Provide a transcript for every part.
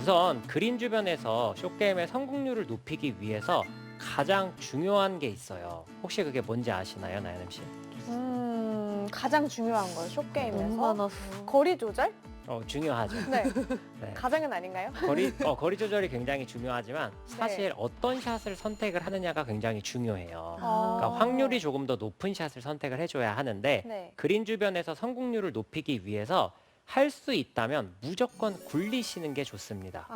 우선 그린 주변에서 숏게임의 성공률을 높이기 위해서 가장 중요한 게 있어요. 혹시 그게 뭔지 아시나요, 나연음 씨? 가장 중요한 거예요, 너무 숏게임에서. 많아서. 거리 조절? 중요하죠. 네. 네. 가장은 아닌가요? 거리 조절이 굉장히 중요하지만 사실 어떤 샷을 선택을 하느냐가 굉장히 중요해요. 그러니까 확률이 조금 더 높은 샷을 선택을 해줘야 하는데 네. 그린 주변에서 성공률을 높이기 위해서 할 수 있다면 무조건 굴리시는 게 좋습니다.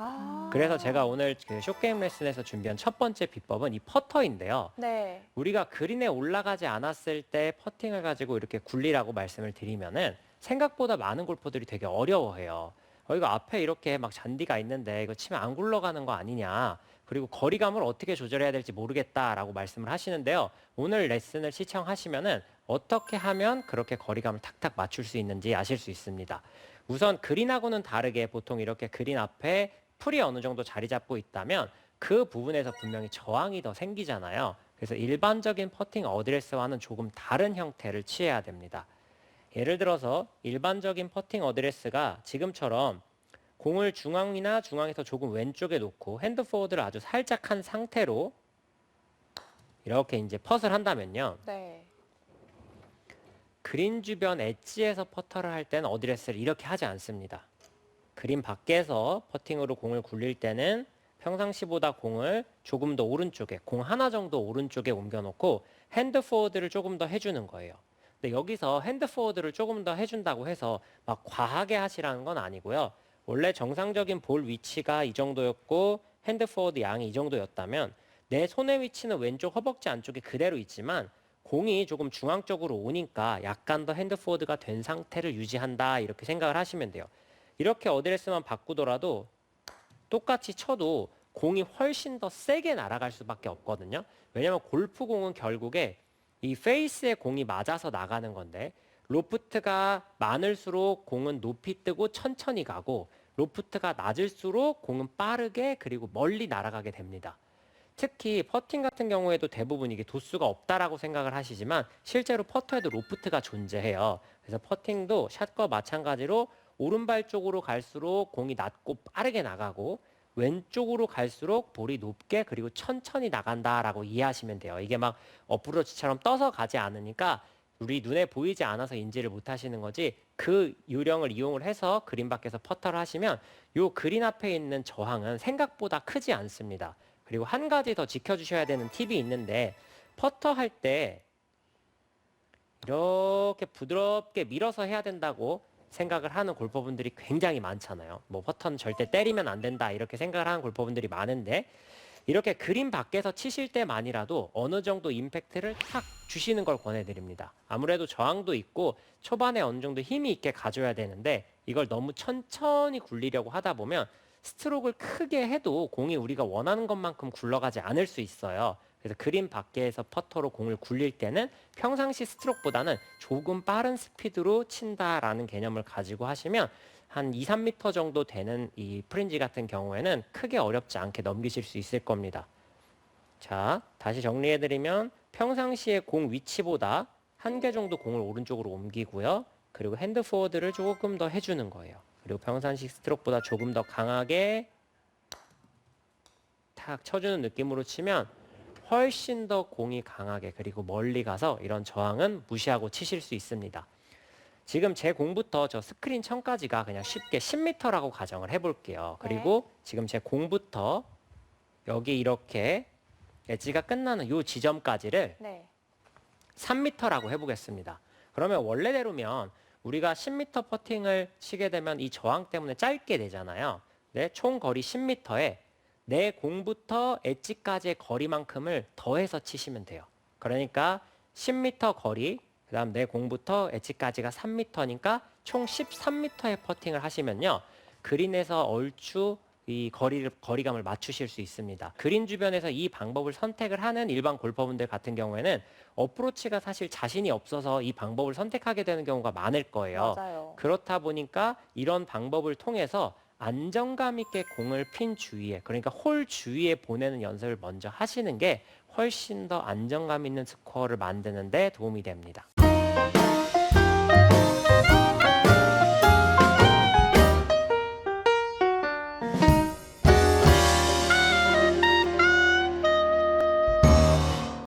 그래서 제가 오늘 그 숏게임 레슨에서 준비한 첫 번째 비법은 이 퍼터인데요. 네. 우리가 그린에 올라가지 않았을 때 퍼팅을 가지고 이렇게 굴리라고 말씀을 드리면은 생각보다 많은 골퍼들이 되게 어려워해요. 이거 앞에 이렇게 막 잔디가 있는데 이거 치면 안 굴러가는 거 아니냐. 그리고 거리감을 어떻게 조절해야 될지 모르겠다라고 말씀을 하시는데요. 오늘 레슨을 시청하시면은 어떻게 하면 그렇게 거리감을 탁탁 맞출 수 있는지 아실 수 있습니다. 우선 그린하고는 다르게 보통 이렇게 그린 앞에 풀이 어느 정도 자리 잡고 있다면 그 부분에서 분명히 저항이 더 생기잖아요. 그래서 일반적인 퍼팅 어드레스와는 조금 다른 형태를 취해야 됩니다. 예를 들어서 일반적인 퍼팅 어드레스가 지금처럼 공을 중앙이나 중앙에서 조금 왼쪽에 놓고 핸드 포워드를 아주 살짝 한 상태로 이렇게 이제 펫을 한다면요. 네. 그린 주변 엣지에서 퍼터를 할 때는 어드레스를 이렇게 하지 않습니다. 그린 밖에서 퍼팅으로 공을 굴릴 때는 평상시보다 공을 조금 더 오른쪽에, 공 하나 정도 오른쪽에 옮겨놓고 핸드 포워드를 조금 더 해주는 거예요. 근데 여기서 핸드 포워드를 조금 더 해준다고 해서 막 과하게 하시라는 건 아니고요. 원래 정상적인 볼 위치가 이 정도였고 핸드 포워드 양이 이 정도였다면 내 손의 위치는 왼쪽 허벅지 안쪽에 그대로 있지만 공이 조금 중앙 쪽으로 오니까 약간 더 핸드 포워드가 된 상태를 유지한다 이렇게 생각을 하시면 돼요. 이렇게 어드레스만 바꾸더라도 똑같이 쳐도 공이 훨씬 더 세게 날아갈 수밖에 없거든요. 왜냐면 골프공은 결국에 이 페이스에 공이 맞아서 나가는 건데 로프트가 많을수록 공은 높이 뜨고 천천히 가고 로프트가 낮을수록 공은 빠르게 그리고 멀리 날아가게 됩니다. 특히 퍼팅 같은 경우에도 대부분 이게 도수가 없다라고 생각을 하시지만 실제로 퍼터에도 로프트가 존재해요. 그래서 퍼팅도 샷과 마찬가지로 오른발 쪽으로 갈수록 공이 낮고 빠르게 나가고 왼쪽으로 갈수록 볼이 높게 그리고 천천히 나간다라고 이해하시면 돼요. 이게 막 어프로치처럼 떠서 가지 않으니까 우리 눈에 보이지 않아서 인지를 못 하시는 거지 그 요령을 이용을 해서 그린 밖에서 퍼터를 하시면 요 그린 앞에 있는 저항은 생각보다 크지 않습니다. 그리고 한 가지 더 지켜주셔야 되는 팁이 있는데 퍼터 할 때 이렇게 부드럽게 밀어서 해야 된다고 생각을 하는 골퍼분들이 굉장히 많잖아요. 뭐 퍼터는 절대 때리면 안 된다 이렇게 생각을 하는 골퍼분들이 많은데 이렇게 그린 밖에서 치실 때만이라도 어느 정도 임팩트를 탁 주시는 걸 권해드립니다. 아무래도 저항도 있고 초반에 어느 정도 힘이 있게 가져야 되는데 이걸 너무 천천히 굴리려고 하다 보면 스트로크를 크게 해도 공이 우리가 원하는 것만큼 굴러가지 않을 수 있어요. 그래서 그린 밖에서 퍼터로 공을 굴릴 때는 평상시 스트로크보다는 조금 빠른 스피드로 친다라는 개념을 가지고 하시면 한 2, 3m 정도 되는 이 프린지 같은 경우에는 크게 어렵지 않게 넘기실 수 있을 겁니다. 자, 다시 정리해드리면 평상시의 공 위치보다 한 개 정도 공을 오른쪽으로 옮기고요. 그리고 핸드 포워드를 조금 더 해주는 거예요. 그리고 평상시 스트로크보다 조금 더 강하게 탁 쳐주는 느낌으로 치면 훨씬 더 공이 강하게 그리고 멀리 가서 이런 저항은 무시하고 치실 수 있습니다. 지금 제 공부터 저 스크린 천까지가 그냥 쉽게 10m라고 가정을 해볼게요. 그리고 지금 제 공부터 여기 이렇게 엣지가 끝나는 이 지점까지를 3m라고 해보겠습니다. 그러면 원래대로면 우리가 10m 퍼팅을 치게 되면 이 저항 때문에 짧게 되잖아요. 네, 총 거리 10m에 내 공부터 엣지까지의 거리만큼을 더해서 치시면 돼요. 그러니까 10m 거리, 그 다음 내 공부터 엣지까지가 3m니까 총 13m의 퍼팅을 하시면요. 그린에서 얼추 이 거리감을 맞추실 수 있습니다. 그린 주변에서 이 방법을 선택을 하는 일반 골퍼분들 같은 경우에는 어프로치가 사실 자신이 없어서 이 방법을 선택하게 되는 경우가 많을 거예요. 맞아요. 그렇다 보니까 이런 방법을 통해서 안정감 있게 공을 핀 주위에, 그러니까 홀 주위에 보내는 연습을 먼저 하시는 게 훨씬 더 안정감 있는 스코어를 만드는 데 도움이 됩니다.